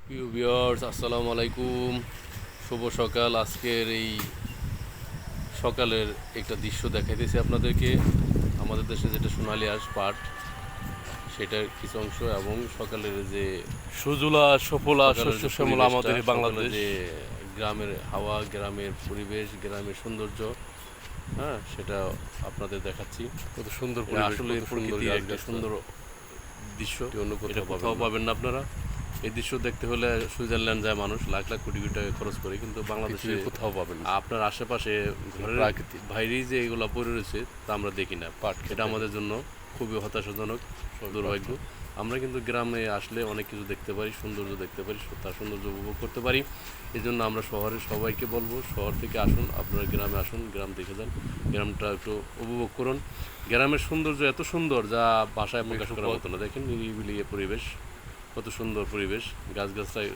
প্রিয় ভিউয়ার্স, আসসালামু আলাইকুম। শুভ সকাল। আজকের এই সকালের একটা দৃশ্য দেখাইতেছি আপনাদেরকে। আমাদের দেশে যেটা সোনালী আঁশ পাট, সেটার কিছু অংশ এবং সকালের যে সুজলা সুফলা সকালের শস্য যে শ্যামলা আমাদের পরিবেশটা, এই সকালের বাংলাদেশ। যে গ্রামের হাওয়া, গ্রামের পরিবেশ, গ্রামের সৌন্দর্য, হ্যাঁ, সেটা আপনাদের দেখাচ্ছি। কত সুন্দর এটা পরিবেশ, আসলে কত সুন্দর প্রকৃতির একটা গাছগাছলা। সুন্দর দৃশ্য। এটি অন্য এটা কোথাও কোথাও পাবেন না। পাবেন না আপনারা। এই দৃশ্য দেখতে হলে সুইজারল্যান্ড যায় মানুষ, লাখ লাখ কোটি কোটি টাকা খরচ করে, কিন্তু বাংলাদেশে পৃথিবীর কোথাও পাবেন না। আপনার আশেপাশে ঘরের প্রাকৃতিক বাইরেই যে এগুলো পড়ে রয়েছে তা আমরা দেখি না। পাট এটা খেতে আমাদের জন্য খুবই হতাশাজনক, দুর্ভাগ্য। আমরা কিন্তু গ্রামে আসলে অনেক কিছু দেখতে পারি, সৌন্দর্য দেখতে পারি, তার সৌন্দর্য উপভোগ করতে পারি। এই জন্য আমরা শহরের সবাইকে বলবো, শহর থেকে আসুন, আপনারা গ্রামে আসুন, গ্রাম দেখে যান, গ্রামটা একটু উপভোগ করুন। গ্রামের সৌন্দর্য এত সুন্দর যা ভাষায় প্রকাশ করার মতো না। দেখেন নিরিবিলি পরিবেশ, কত সুন্দর পরিবেশ, গাছগাছায়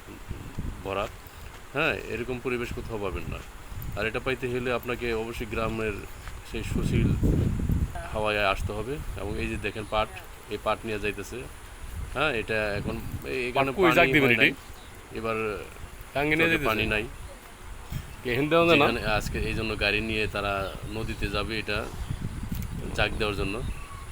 ভরা। হ্যাঁ, এরকম পরিবেশ কোথাও পাবেন না। আর এটা পাইতে হলে আপনাকে অবশ্যই গ্রামের সেই সুশীল হাওয়ায় আসতে হবে। এবং এই যে দেখেন পাট, এই পাট নিয়ে যাইতেছে। হ্যাঁ, এটা এখন এখানে কই জাগ পানি দিবেন হয় এটি? নাই, এবার টাঙ্গি নিয়ে চরে যেতেছে পানি নাই। এখান দেওয়া যায় না। যেখানে আজকে এই জন্য গাড়ি নিয়ে তারা নদীতে যাবে এটা জাগ দেওয়ার জন্য।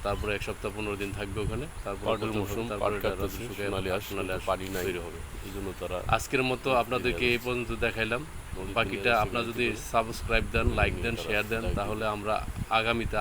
তারপরে 1 সপ্তাহ 15 দিন থাকবে ওখানে, তারপর পাটের মৌসুম, পাট কাটতেছে, সোনালী আঁশ, সোনালী আঁশ পানি নাই, তৈরি হবে। এই জন্য তারা আজকের মতো আপনাদেরকে এই পর্যন্ত দেখাইলাম। নদীতে নিয়ে বাকিটা যাচ্ছে আপনারা গাড়িতে যদি করে। সাবস্ক্রাইব দেন, লাইক দেন, তারা শেয়ার দেন, live তাহলে আমরা আগামীতে